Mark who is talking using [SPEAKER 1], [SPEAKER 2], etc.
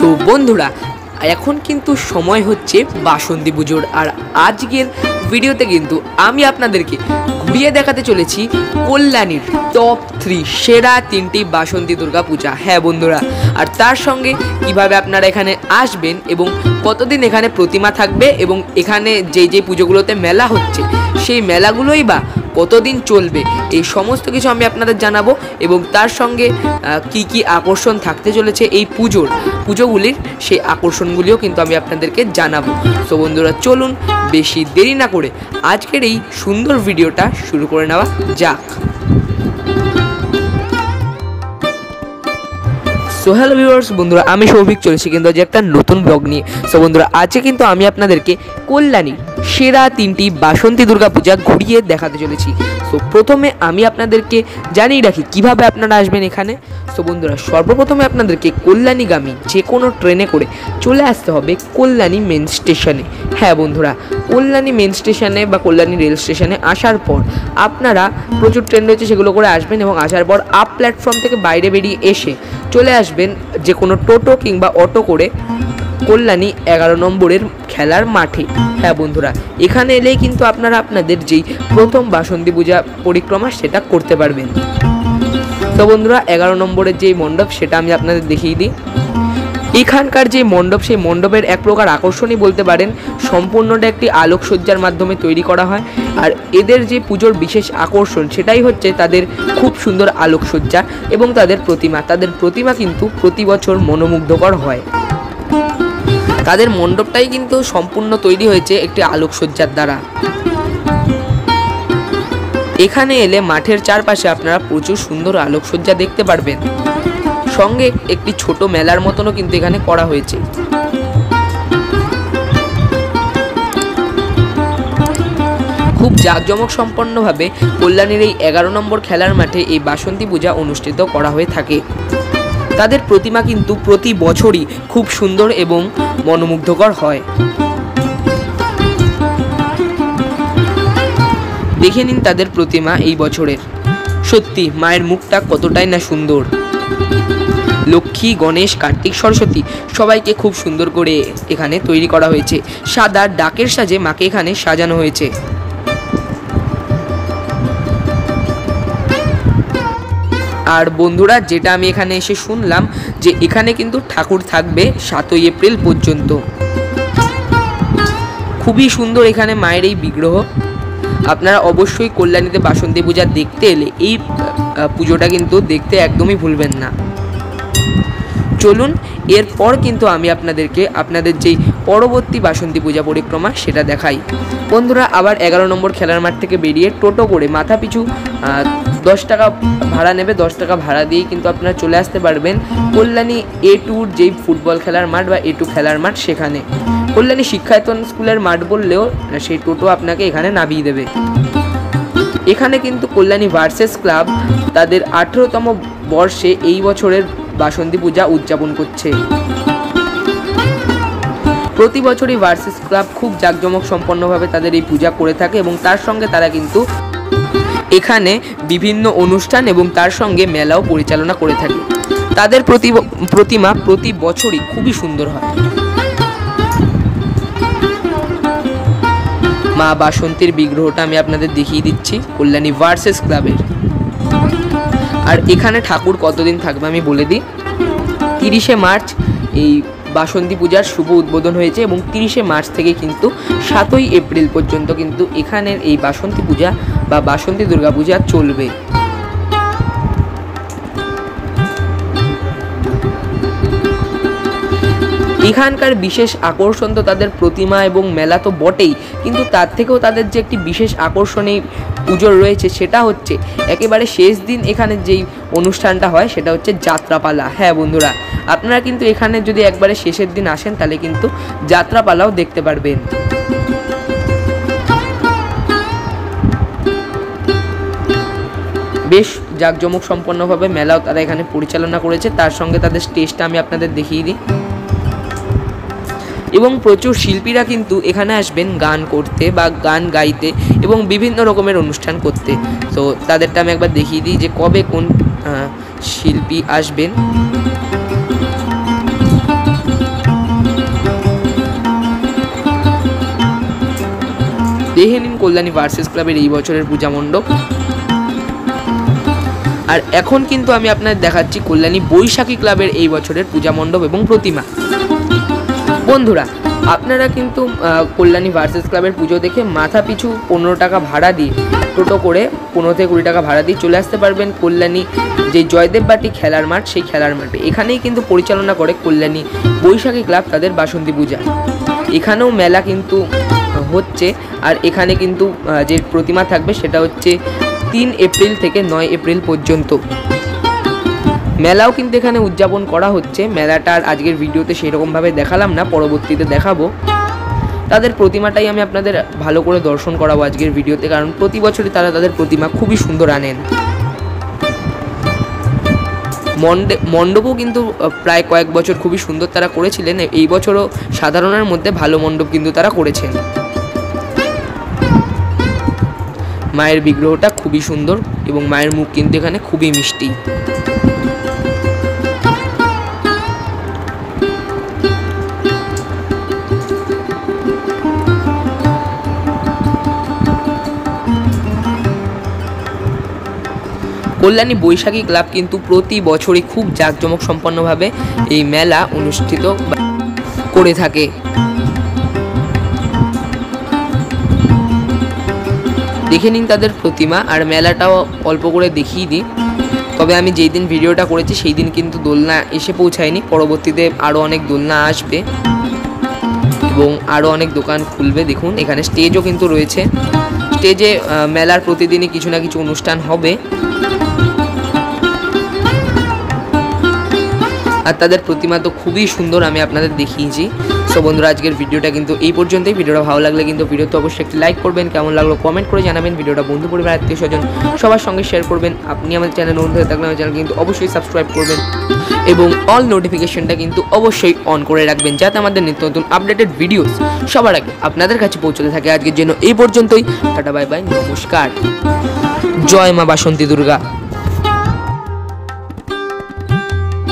[SPEAKER 1] তো বন্ধুরা এখন কিন্তু সময় হচ্ছে বাসন্তী পুজোর। আর আজকের ভিডিওতে কিন্তু আমি আপনাদেরকে ঘুরিয়ে দেখাতে চলেছি কল্যাণীর টপ 3 সেরা 3টি বাসন্তী দুর্গা পূজা। হ্যাঁ বন্ধুরা, আর তার সঙ্গে কিভাবে আপনারা এখানে আসবেন এবং কতদিন এখানে প্রতিমা থাকবে এবং এখানে যেই পুজোগুলোতে মেলা হচ্ছে সেই মেলাগুলোই বা কতদিন চলবে, এই সমস্ত কিছু আমি আপনাদের জানাবো এবং তার সঙ্গে কি আকর্ষণ থাকতে চলেছে এই পুজোগুলির সেই আকর্ষণগুলিও কিন্তু আমি আপনাদেরকে জানাবো। তো বন্ধুরা চলুন বেশি দেরি না করে আজকের এই সুন্দর ভিডিওটা শুরু করে নেওয়া যাক। সো হ্যালো ভিউয়ার্স, বন্ধুরা আমি সৌভিক চলেছি কিন্তু আজ একটা নতুন ব্লগ নিয়ে। সো বন্ধুরা আজকে কিন্তু আমি আপনাদেরকে কল্যাণীর সেরা 3টি বাসন্তী দুর্গা পূজা ঘুরিয়ে দেখাতে চলেছি। সো প্রথমে আমি আপনাদেরকে জানিয়ে রাখি কিভাবে আপনারা আসবেন এখানে। সো বন্ধুরা সর্বপ্রথমে আপনাদেরকে কল্যাণীগামী যে কোনো ট্রেনে করে চলে আসতে হবে কল্যাণী মেন স্টেশনে। হ্যাঁ বন্ধুরা, কল্যাণী মেন স্টেশনে বা কল্যাণী রেল স্টেশনে আসার পর আপনারা প্রচুর ট্রেন রয়েছে সেগুলো করে আসবেন এবং আসার পর আপ প্ল্যাটফর্ম থেকে বাইরে বেরিয়ে এসে চলে আসবেন যে কোনো টোটো কিংবা অটো করে কল্যাণী 11 নম্বরের খেলার মাঠে। হ্যাঁ বন্ধুরা, এখানে এলেই কিন্তু আপনারা আপনাদের যেই প্রথম বাসন্তী পূজা পরিক্রমা সেটা করতে পারবেন। তো বন্ধুরা 11 নম্বরের যেই মণ্ডপ সেটা আমি আপনাদের দেখিয়ে দিই। এখানকার যে মণ্ডপ সেই মণ্ডপের এক প্রকার আকর্ষণই বলতে পারেন, সম্পূর্ণটা একটি আলোকসজ্জার মাধ্যমে তৈরি করা হয়। আর এদের যে পুজোর বিশেষ আকর্ষণ সেটাই হচ্ছে তাদের খুব সুন্দর আলোকসজ্জা এবং তাদের প্রতিমা কিন্তু প্রতি বছর মনোমুগ্ধকর হয়। তাদের মণ্ডপটাই কিন্তু সম্পূর্ণ তৈরি হয়েছে একটি আলোকসজ্জার দ্বারা। এখানে এলে মাঠের চারপাশে আপনারা প্রচুর সুন্দর আলোকসজ্জা দেখতে পারবেন, সঙ্গে একটি ছোট মেলার মতনও কিন্তু এখানে করা হয়েছে। খুব জাঁকজমক সম্পন্নভাবে কল্যাণীর এই 11 নম্বর খেলার মাঠে এই বাসন্তী পূজা অনুষ্ঠিত করা হয়ে থাকে। তাদের প্রতিমা কিন্তু প্রতি বছরই খুব সুন্দর এবং মনোমুগ্ধকর হয়। দেখে নিন তাদের প্রতিমা এই বছরের। সত্যি মায়ের মুখটা কতটাই না সুন্দর। লক্ষ্মী, গণেশ, কার্তিক, সরস্বতী সবাইকে খুব সুন্দর করে এখানে তৈরি করা হয়েছে। সাদা ডাকের সাজে মাকে এখানে সাজানো হয়েছে। আর বন্ধুরা যেটা আমি এখানে এসে শুনলাম যে এখানে কিন্তু ঠাকুর থাকবে 7ই এপ্রিল পর্যন্ত। খুবই সুন্দর এখানে মায়ের এই বিগ্রহ। আপনারা অবশ্যই কল্যাণীতে বাসন্তী পূজা দেখতে এলে এই পুজোটা কিন্তু দেখতে একদমই ভুলবেন না। চলুন এরপর কিন্তু আমি আপনাদেরকে আপনাদের যেই পরবর্তী বাসন্তী পূজা পরিক্রমা সেটা দেখাই। বন্ধুরা আবার 11 নম্বর খেলার মাঠ থেকে বেরিয়ে টোটো করে মাথা পিছু 10 টাকা ভাড়া নেবে। 10 টাকা ভাড়া দিয়েই কিন্তু আপনারা চলে আসতে পারবেন কল্যাণী A2 যেই ফুটবল খেলার মাঠ বা A2 খেলার মাঠ সেখানে। কল্যাণী শিক্ষায়তন স্কুলের মাঠ বললেও সেই টোটো আপনাকে এখানে নামিয়ে দেবে। এখানে কিন্তু কল্যাণী ভার্সেস ক্লাব তাদের 18তম বর্ষে এই বছরের বাসন্তী পূজা উদযাপন করছে। প্রতি বছরই ভার্সেস ক্লাব খুব জাঁকজমক সম্পন্নভাবে তাদের এই পূজা করে থাকে এবং তার সঙ্গে তারা কিন্তু এখানে বিভিন্ন অনুষ্ঠান এবং তার সঙ্গে মেলাও পরিচালনা করে থাকে। তাদের প্রতিমা প্রতি বছরই খুবই সুন্দর হয়। মা বাসন্তীর বিগ্রহটা আমি আপনাদের দেখিয়ে দিচ্ছি কল্যাণী ভার্সেস ক্লাবের। আর এখানে ঠাকুর কতদিন থাকবে আমি বলে দিই। 30শে মার্চ এই বাসন্তী পূজার শুভ উদ্বোধন হয়েছে এবং 30শে মার্চ থেকে কিন্তু 7ই এপ্রিল পর্যন্ত কিন্তু এখানের এই বাসন্তী পূজা বা বাসন্তী দুর্গা পূজা চলবে। এখানকার বিশেষ আকর্ষণ তো তাদের প্রতিমা এবং মেলা তো বটেই, কিন্তু তার থেকেও তাদের যে একটি বিশেষ আকর্ষণ এই পুজোর রয়েছে সেটা হচ্ছে একেবারে শেষ দিন এখানে যেই অনুষ্ঠানটা হয় সেটা হচ্ছে যাত্রাপালা। হ্যাঁ বন্ধুরা, আপনারা কিন্তু এখানে যদি একবারে শেষের দিন আসেন তাহলে কিন্তু যাত্রাপালাও দেখতে পারবেন। বেশ জাঁকজমক সম্পন্নভাবে মেলাও তারা এখানে পরিচালনা করেছে। তার সঙ্গে তাদের স্টেজটা আমি আপনাদের দেখিয়ে দিই। এবং প্রচুর শিল্পীরা কিন্তু এখানে আসবেন গান করতে বা গান গাইতে এবং বিভিন্ন রকমের অনুষ্ঠান করতে। তো তাদেরটা আমি একবার দেখিয়ে দিই যে কবে কোন শিল্পী আসবেন। দেখে নিন কল্যাণী ভার্সেস ক্লাবের এই বছরের পূজা মণ্ডপ। আর এখন কিন্তু আমি আপনাদের দেখাচ্ছি কল্যাণী বৈশাখী ক্লাবের এই বছরের পূজা মণ্ডপ এবং প্রতিমা। বন্ধুরা, আপনারা কিন্তু কল্যাণী ভার্সেস ক্লাবের পুজো দেখে মাথা পিছু 15 টাকা ভাড়া দিয়ে, টোটো করে 15 থেকে 20 টাকা ভাড়া দিয়ে চলে আসতে পারবেন কল্যাণী যে জয়দেব বাটি খেলার মাঠ, সেই খেলার মাঠে। এখানেই কিন্তু পরিচালনা করে কল্যাণী বৈশাখী ক্লাব তাদের বাসন্তী পূজা। এখানেও মেলা কিন্তু হচ্ছে, আর এখানে কিন্তু যে প্রতিমা থাকবে সেটা হচ্ছে 3 এপ্রিল থেকে 9 এপ্রিল পর্যন্ত। মেলাও কিন্তু এখানে উদযাপন করা হচ্ছে। মেলাটার আজকের ভিডিওতে সেরকমভাবে দেখালাম না, পরবর্তীতে দেখাবো। তাদের প্রতিমাটাই আমি আপনাদের ভালো করে দর্শন করাবো আজকের ভিডিওতে, কারণ প্রতি বছরই তারা তাদের প্রতিমা খুবই সুন্দর আনেন। মণ্ডপও কিন্তু প্রায় কয়েক বছর খুবই সুন্দর তারা করেছিলেন। এই বছরও সাধারণের মধ্যে ভালো মণ্ডপ কিন্তু তারা করেছেন। মায়ের বিগ্রহটা খুবই সুন্দর এবং মায়ের মুখ কিন্তু এখানে খুবই মিষ্টি। কল্যাণী বৈশাখী ক্লাব কিন্তু প্রতি বছরই খুব জাঁকজমক সম্পন্নভাবে এই মেলা অনুষ্ঠিত করে থাকে। দেখে নিন তাদের প্রতিমা, আর মেলাটাও অল্প করে দেখিয়ে দিই। তবে আমি যেই দিন ভিডিওটা করেছি সেই দিন কিন্তু দোলনা এসে পৌঁছায়নি, পরবর্তীতে আরও অনেক দোলনা আসবে এবং আরও অনেক দোকান খুলবে। দেখুন এখানে স্টেজও কিন্তু রয়েছে। স্টেজে মেলার প্রতিদিনই কিছু না কিছু অনুষ্ঠান হবে। আর তাদের প্রতিমা তো খুবই সুন্দর, আমি আপনাদের দেখিয়েছি। সো বন্ধুরা, আজকের ভিডিওটা কিন্তু এই পর্যন্তই। ভিডিওটা ভালো লাগলে কিন্তু ভিডিওতে অবশ্যই একটি লাইক করবেন, কেমন লাগলো কমেন্ট করে জানাবেন। ভিডিওটা বন্ধু পরিবার আত্মীয় স্বজন সবার সঙ্গে শেয়ার করবেন। আপনি আমাদের চ্যানেল নতুন হয়ে থাকলে আমার চ্যানেল কিন্তু অবশ্যই সাবস্ক্রাইব করবেন এবং অল নোটিফিকেশনটা কিন্তু অবশ্যই অন করে রাখবেন, যাতে আমাদের নিত্য নতুন আপডেটেড ভিডিও সবার আগে আপনাদের কাছে পৌঁছতে থাকে। আজকের জন্য এই পর্যন্তই। টাটা, বাই বাই, নমস্কার। জয় মা বাসন্তী দুর্গা।